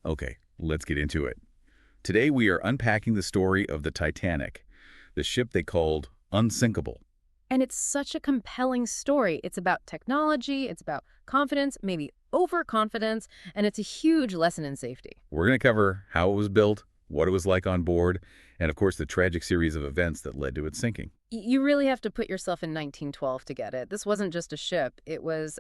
Okay, let's get into it. Today we are unpacking the story of the Titanic, the ship they called unsinkable. And it's such a compelling story. It's about technology, it's about confidence, maybe overconfidence, and it's a huge lesson in safety. We're going to cover how it was built, what it was like on board, and of course the tragic series of events that led to its sinking. You really have to put yourself in 1912 to get it. This wasn't just a ship. It was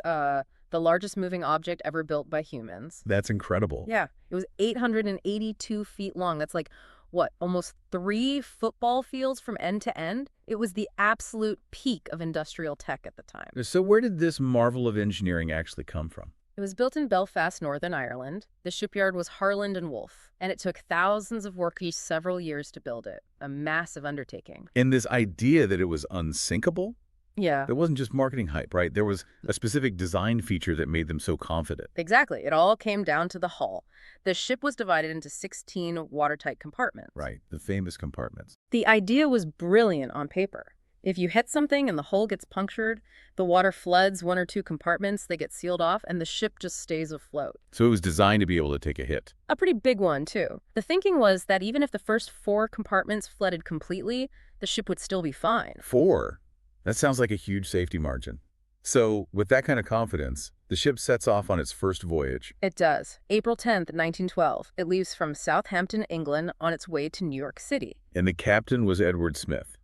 the largest moving object ever built by humans. That's incredible. Yeah, it was 882 feet long. That's like, what, almost 3 football fields from end to end? It was the absolute peak of industrial tech at the time. So where did this marvel of engineering actually come from? It was built in Belfast, Northern Ireland. The shipyard was Harland and Wolff, and it took thousands of workers several years to build it. A massive undertaking. And this idea that it was unsinkable? Yeah. There wasn't just marketing hype, right? There was a specific design feature that made them so confident. Exactly. It all came down to the hull. The ship was divided into 16 watertight compartments. Right, the famous compartments. The idea was brilliant on paper. If you hit something and the hull gets punctured, the water floods 1 or 2 compartments, they get sealed off, and the ship just stays afloat. So it was designed to be able to take a hit. A pretty big one, too. The thinking was that even if the first 4 compartments flooded completely, the ship would still be fine. 4? That sounds like a huge safety margin. So, with that kind of confidence, the ship sets off on its first voyage. It does. April 10th, 1912. It leaves from Southampton, England, on its way to New York City. And the captain was Edward Smith.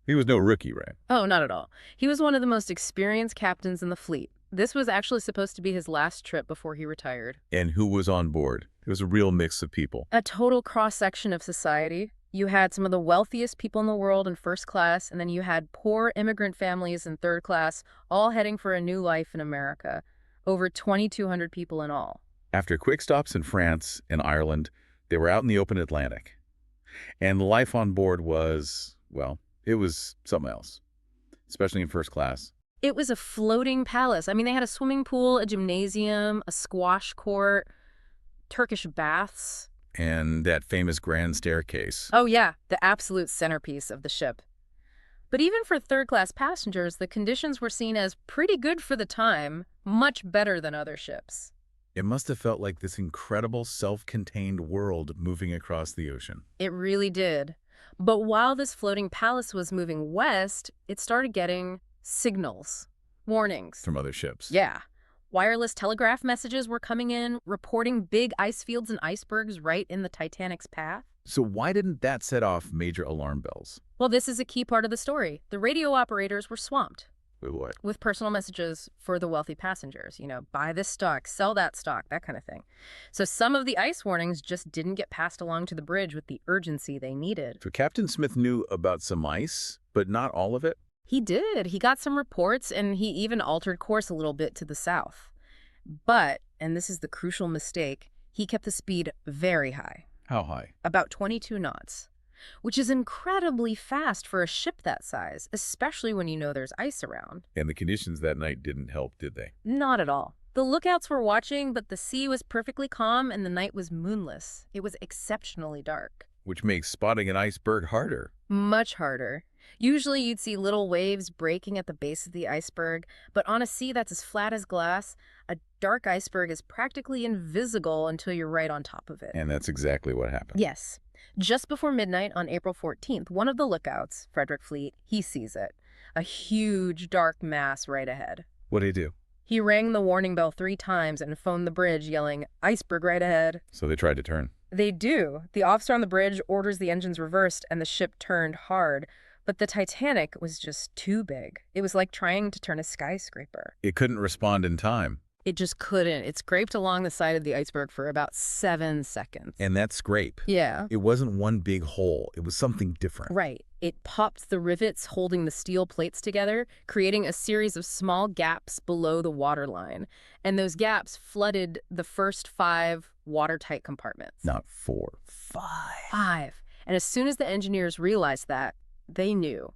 He was no rookie, right? Oh, not at all. He was one of the most experienced captains in the fleet. This was actually supposed to be his last trip before he retired. And who was on board? It was a real mix of people. A total cross-section of society. You had some of the wealthiest people in the world in first class, and then you had poor immigrant families in third class, all heading for a new life in America. Over 2,200 people in all. After quick stops in France and Ireland, they were out in the open Atlantic. And the life on board was, well, it was something else, especially in first class. It was a floating palace. I mean, they had a swimming pool, a gymnasium, a squash court, Turkish baths. And that famous grand staircase. Oh yeah, the absolute centerpiece of the ship. But even for third-class passengers, the conditions were seen as pretty good for the time, much better than other ships. It must have felt like this incredible self-contained world moving across the ocean. It really did. But while this floating palace was moving west, it started getting signals, warnings. From other ships. Yeah. Wireless telegraph messages were coming in, reporting big ice fields and icebergs right in the Titanic's path. So why didn't that set off major alarm bells? Well, this is a key part of the story. The radio operators were swamped With what? with personal messages for the wealthy passengers. You know, buy this stock, sell that stock, that kind of thing. So some of the ice warnings just didn't get passed along to the bridge with the urgency they needed. So Captain Smith knew about some ice, but not all of it? He did. He got some reports, and he even altered course a little bit to the south. But, and this is the crucial mistake, he kept the speed very high. How high? About 22 knots, which is incredibly fast for a ship that size, especially when you know there's ice around. And the conditions that night didn't help, did they? Not at all. The lookouts were watching, but the sea was perfectly calm and the night was moonless. It was exceptionally dark. Which makes spotting an iceberg harder. Much harder. Usually you'd see little waves breaking at the base of the iceberg, but on a sea that's as flat as glass, a dark iceberg is practically invisible until you're right on top of it. And that's exactly what happened. Yes. Just before midnight on April 14th, one of the lookouts, Frederick Fleet, he sees it. A huge dark mass right ahead. What'd he do? He rang the warning bell 3 times and phoned the bridge, yelling, "Iceberg right ahead." So they tried to turn. They do. The officer on the bridge orders the engines reversed and the ship turned hard. But the Titanic was just too big. It was like trying to turn a skyscraper. It couldn't respond in time. It just couldn't. It scraped along the side of the iceberg for about 7 seconds. And that scrape. Yeah. It wasn't one big hole. It was something different. Right. It popped the rivets holding the steel plates together, creating a series of small gaps below the waterline. And those gaps flooded the first 5 watertight compartments. Not 4, 5. 5. And as soon as the engineers realized that, they knew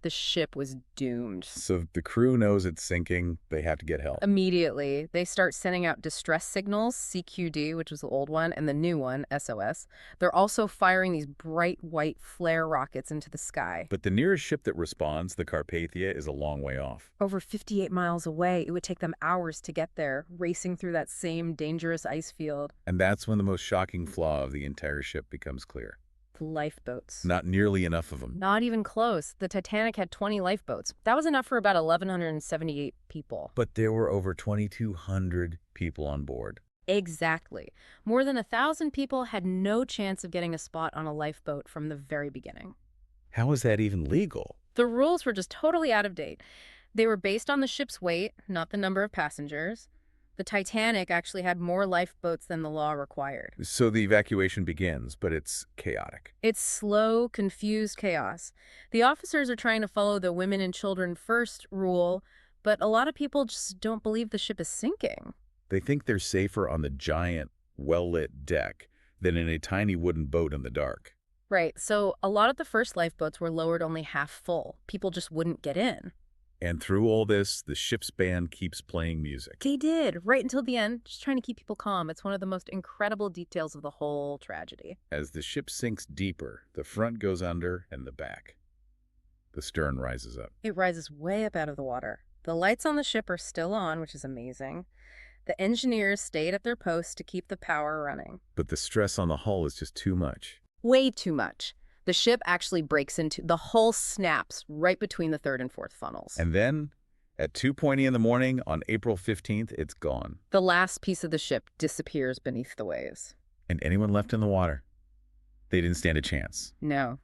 The ship was doomed. So the crew knows it's sinking. They have to get help. Immediately, they start sending out distress signals, CQD, which was the old one, and the new one, SOS. They're also firing these bright white flare rockets into the sky. But the nearest ship that responds, the Carpathia, is a long way off. Over 58 miles away, it would take them hours to get there, racing through that same dangerous ice field. And that's when the most shocking flaw of the entire ship becomes clear. The lifeboats. Not nearly enough of them. Not even close. The Titanic had 20 lifeboats. That was enough for about 1,178 people. But there were over 2,200 people on board. Exactly. More than 1,000 people had no chance of getting a spot on a lifeboat from the very beginning. How is that even legal? The rules were just totally out of date. They were based on the ship's weight, not the number of passengers. The Titanic actually had more lifeboats than the law required. So the evacuation begins, but it's chaotic. It's slow, confused chaos. The officers are trying to follow the women and children first rule, but a lot of people just don't believe the ship is sinking. They think they're safer on the giant, well-lit deck than in a tiny wooden boat in the dark. Right, so a lot of the first lifeboats were lowered only half full. People just wouldn't get in. And through all this, the ship's band keeps playing music. They did, right until the end, just trying to keep people calm. It's one of the most incredible details of the whole tragedy. As the ship sinks deeper, the front goes under and the back. The stern rises up. It rises way up out of the water. The lights on the ship are still on, which is amazing. The engineers stayed at their posts to keep the power running. But the stress on the hull is just too much. Way too much. The ship actually breaks into, the hull snaps right between the third and fourth funnels. And then, at 2:20 in the morning on April 15th, it's gone. The last piece of the ship disappears beneath the waves. And anyone left in the water, they didn't stand a chance. No.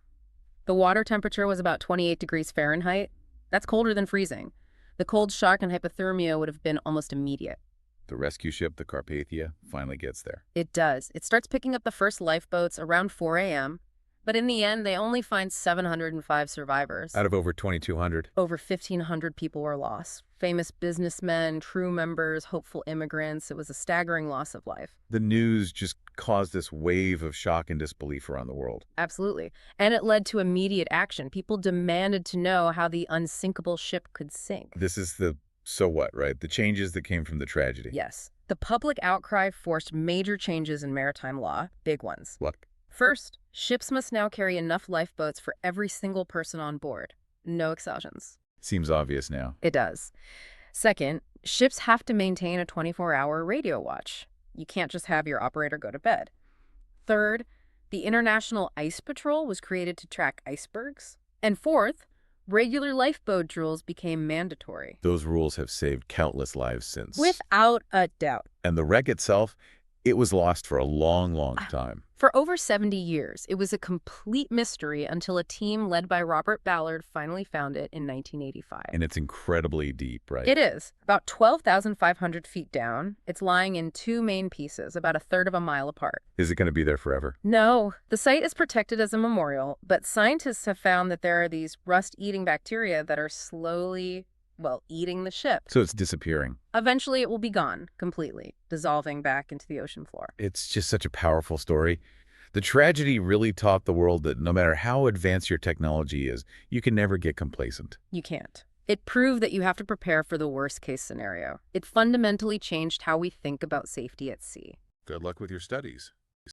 The water temperature was about 28 degrees Fahrenheit. That's colder than freezing. The cold shock and hypothermia would have been almost immediate. The rescue ship, the Carpathia, finally gets there. It does. It starts picking up the first lifeboats around 4 a.m., but in the end, they only find 705 survivors. Out of over 2,200. Over 1,500 people were lost. Famous businessmen, crew members, hopeful immigrants. It was a staggering loss of life. The news just caused this wave of shock and disbelief around the world. Absolutely. And it led to immediate action. People demanded to know how the unsinkable ship could sink. This is the so what, right? The changes that came from the tragedy. Yes. The public outcry forced major changes in maritime law, big ones. What? First, ships must now carry enough lifeboats for every single person on board. No exceptions. Seems obvious now. It does. Second, ships have to maintain a 24-hour radio watch. You can't just have your operator go to bed. Third, the International Ice Patrol was created to track icebergs. And fourth, regular lifeboat drills became mandatory. Those rules have saved countless lives since. Without a doubt. And the wreck itself, it was lost for a long, long time. For over 70 years, it was a complete mystery until a team led by Robert Ballard finally found it in 1985. And it's incredibly deep, right? It is. About 12,500 feet down. It's lying in two main pieces, about a third of a mile apart. Is it going to be there forever? No. The site is protected as a memorial, but scientists have found that there are these rust-eating bacteria that are slowly, eating the ship. So it's disappearing. Eventually, it will be gone completely, dissolving back into the ocean floor. It's just such a powerful story. The tragedy really taught the world that no matter how advanced your technology is, you can never get complacent. You can't. It proved that you have to prepare for the worst-case scenario. It fundamentally changed how we think about safety at sea. Good luck with your studies.